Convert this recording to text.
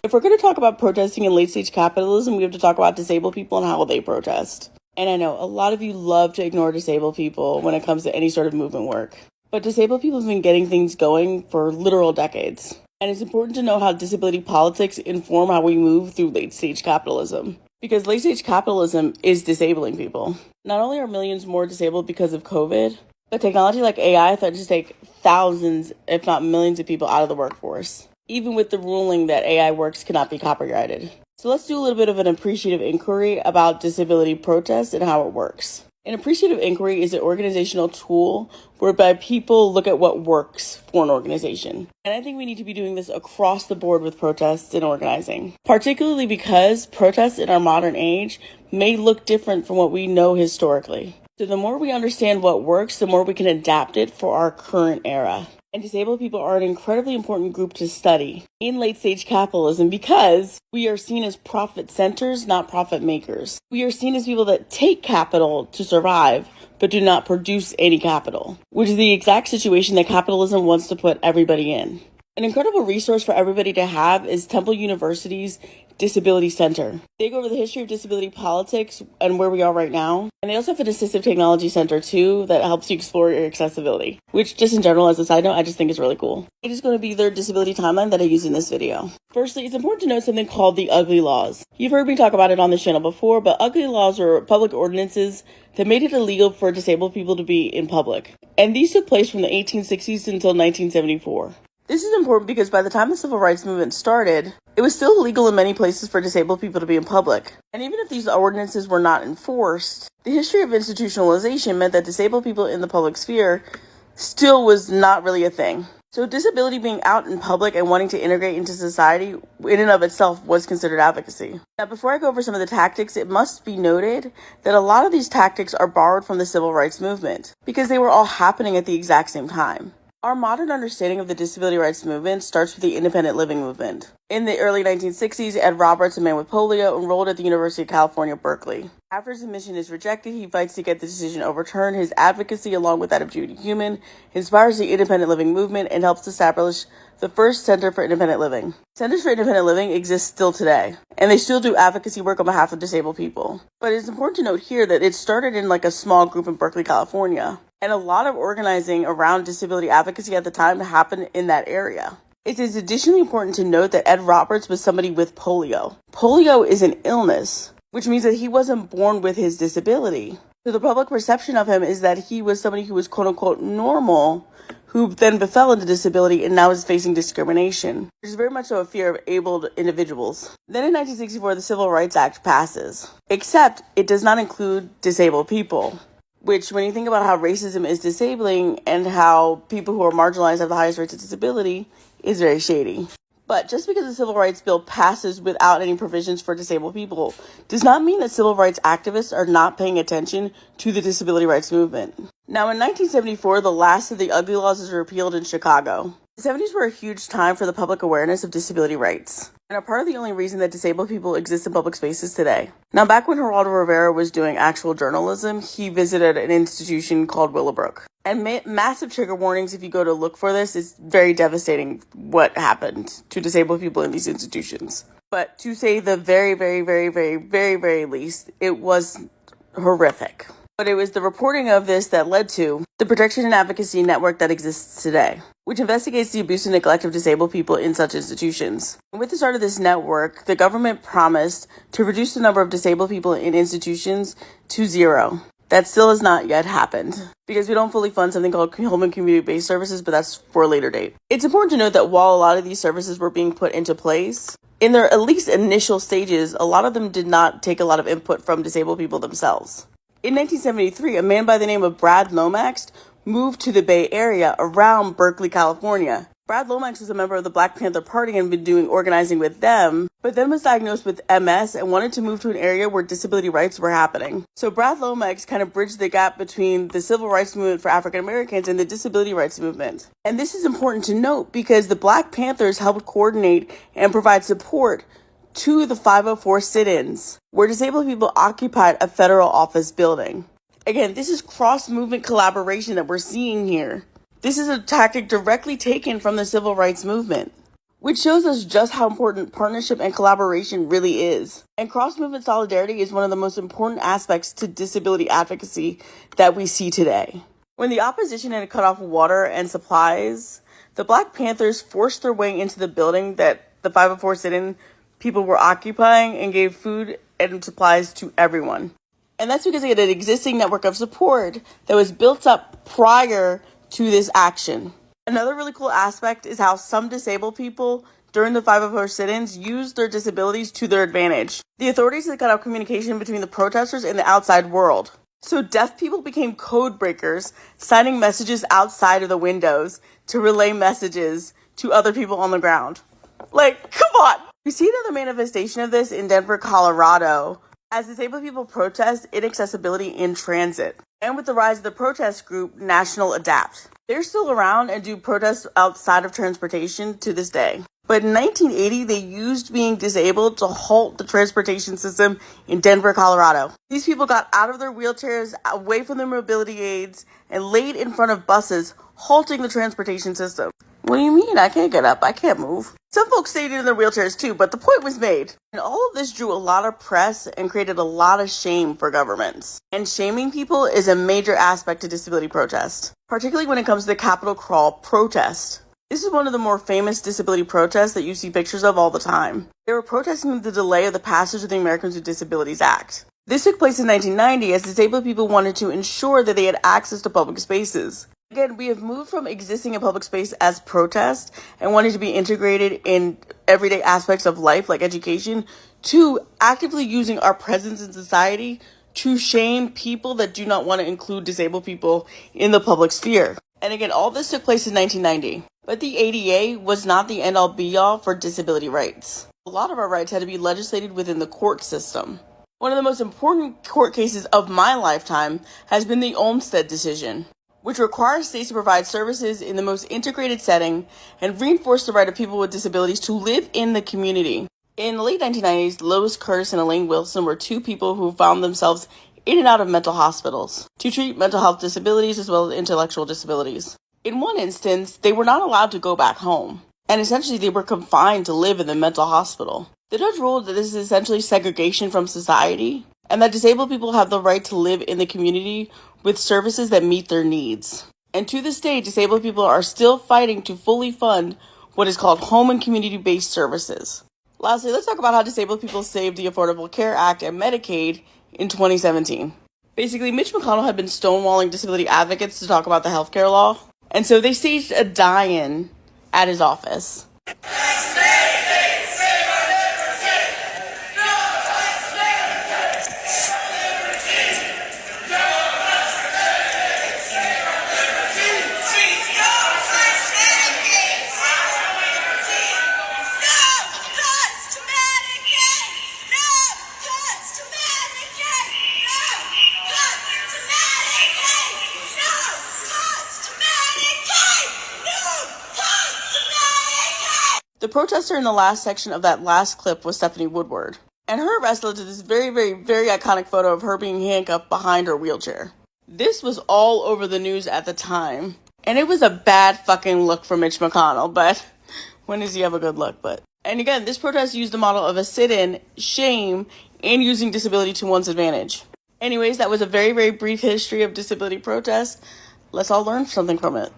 If we're going to talk about protesting in late stage capitalism, we have to talk about disabled people and how they protest. And I know a lot of you love to ignore disabled people when it comes to any sort of movement work. But disabled people have been getting things going for literal decades. And it's important to know how disability politics inform how we move through late stage capitalism. Because late stage capitalism is disabling people. Not only are millions more disabled because of COVID, but technology like AI threatens to take thousands, if not millions of people out of the workforce, even with the ruling that AI works cannot be copyrighted. So let's do a little bit of an appreciative inquiry about disability protest and how it works. An appreciative inquiry is an organizational tool whereby people look at what works for an organization. And I think we need to be doing this across the board with protests and organizing, particularly because protests in our modern age may look different from what we know historically. So the more we understand what works, the more we can adapt it for our current era. And disabled people are an incredibly important group to study in late stage capitalism because we are seen as profit centers, not profit makers. We are seen as people that take capital to survive, but do not produce any capital, which is the exact situation that capitalism wants to put everybody in. An incredible resource for everybody to have is Temple University's Disability Center. They go over the history of disability politics and where we are right now. And they also have an assistive technology center too that helps you explore your accessibility, which just in general, as a side note, I just think is really cool. It is going to be their disability timeline that I use in this video. Firstly, it's important to note something called the ugly laws. You've heard me talk about it on this channel before, but ugly laws are public ordinances that made it illegal for disabled people to be in public. And these took place from the 1860s until 1974. This is important because by the time the civil rights movement started, it was still illegal in many places for disabled people to be in public. And even if these ordinances were not enforced, the history of institutionalization meant that disabled people in the public sphere still was not really a thing. So disability being out in public and wanting to integrate into society in and of itself was considered advocacy. Now, before I go over some of the tactics, it must be noted that a lot of these tactics are borrowed from the civil rights movement because they were all happening at the exact same time. Our modern understanding of the disability rights movement starts with the independent living movement. In the early 1960s, Ed Roberts, a man with polio, enrolled at the University of California, Berkeley. After his admission is rejected, he fights to get the decision overturned. His advocacy, along with that of Judy Heumann, inspires the independent living movement and helps establish the first Center for Independent Living. Centers for Independent Living exist still today, and they still do advocacy work on behalf of disabled people. But it's important to note here that it started in like a small group in Berkeley, California. And a lot of organizing around disability advocacy at the time happened in that area. It is additionally important to note that Ed Roberts was somebody with polio. Polio is an illness, which means that he wasn't born with his disability. So the public perception of him is that he was somebody who was quote unquote normal, who then befell into disability and now is facing discrimination. There's very much so a fear of abled individuals. Then in 1964, the Civil Rights Act passes, except it does not include disabled people. Which, when you think about how racism is disabling and how people who are marginalized have the highest rates of disability, is very shady. But just because the Civil Rights Bill passes without any provisions for disabled people does not mean that civil rights activists are not paying attention to the disability rights movement. Now, in 1974, the last of the ugly laws was repealed in Chicago. The 70s were a huge time for the public awareness of disability rights, and are part of the only reason that disabled people exist in public spaces today. Now, back when Geraldo Rivera was doing actual journalism, he visited an institution called Willowbrook. And massive trigger warnings if you go to look for this. It's very devastating what happened to disabled people in these institutions. But to say the very, very, very, very, very, very least, it was horrific. But it was the reporting of this that led to the Protection and Advocacy Network that exists today, which investigates the abuse and neglect of disabled people in such institutions. And with the start of this network, the government promised to reduce the number of disabled people in institutions to 0. That still has not yet happened because we don't fully fund something called home and community-based services, but that's for a later date. It's important to note that while a lot of these services were being put into place, in their at least initial stages, a lot of them did not take a lot of input from disabled people themselves. In 1973, a man by the name of Brad Lomax moved to the Bay Area around Berkeley, California. Brad Lomax was a member of the Black Panther Party and been doing organizing with them, but then was diagnosed with MS and wanted to move to an area where disability rights were happening. So Brad Lomax kind of bridged the gap between the civil rights movement for African Americans and the disability rights movement. And this is important to note because the Black Panthers helped coordinate and provide support to the 504 sit-ins, where disabled people occupied a federal office building. Again, this is cross-movement collaboration that we're seeing here. This is a tactic directly taken from the civil rights movement. which shows us just how important partnership and collaboration really is. And cross-movement solidarity is one of the most important aspects to disability advocacy that we see today. When the opposition had cut off water and supplies, the Black Panthers forced their way into the building that the 504 sit-in people were occupying and gave food and supplies to everyone. And that's because they had an existing network of support that was built up prior to this action. Another really cool aspect is how some disabled people during the 504 sit-ins used their disabilities to their advantage. The authorities had cut off communication between the protesters and the outside world. So deaf people became code breakers, signing messages outside of the windows to relay messages to other people on the ground. Like, come on! We see another manifestation of this in Denver, Colorado, as disabled people protest inaccessibility in transit. And with the rise of the protest group, National Adapt. They're still around and do protests outside of transportation to this day. But in 1980, they used being disabled to halt the transportation system in Denver, Colorado. These people got out of their wheelchairs, away from their mobility aids, and laid in front of buses, halting the transportation system. What do you mean? I can't get up. I can't move. Some folks stayed in their wheelchairs too, but the point was made. And all of this drew a lot of press and created a lot of shame for governments. And shaming people is a major aspect to disability protest, particularly when it comes to the Capitol Crawl protest. This is one of the more famous disability protests that you see pictures of all the time. They were protesting the delay of the passage of the Americans with Disabilities Act. This took place in 1990 as disabled people wanted to ensure that they had access to public spaces. Again, we have moved from existing in public space as protest and wanting to be integrated in everyday aspects of life like education to actively using our presence in society to shame people that do not want to include disabled people in the public sphere. And again, all this took place in 1990. But the ADA was not the end-all be-all for disability rights. A lot of our rights had to be legislated within the court system. One of the most important court cases of my lifetime has been the Olmstead decision, which requires states to provide services in the most integrated setting and reinforce the right of people with disabilities to live in the community. In the late 1990s, Lois Curtis and Elaine Wilson were two people who found themselves in and out of mental hospitals to treat mental health disabilities as well as intellectual disabilities. In one instance, they were not allowed to go back home, and essentially they were confined to live in the mental hospital. The judge ruled that this is essentially segregation from society, and that disabled people have the right to live in the community with services that meet their needs. And to this day, disabled people are still fighting to fully fund what is called home and community-based services. Lastly, let's talk about how disabled people saved the Affordable Care Act and Medicaid in 2017. Basically, Mitch McConnell had been stonewalling disability advocates to talk about the healthcare law, and so they staged a die-in at his office. The protester in the last section of that last clip was Stephanie Woodward, and her arrest led to this very, very, very iconic photo of her being handcuffed behind her wheelchair. This was all over the news at the time, and it was a bad fucking look for Mitch McConnell, but when does he have a good look? And again, this protest used the model of a sit-in, shame, and using disability to one's advantage. Anyways, that was a very, very brief history of disability protest. Let's all learn something from it.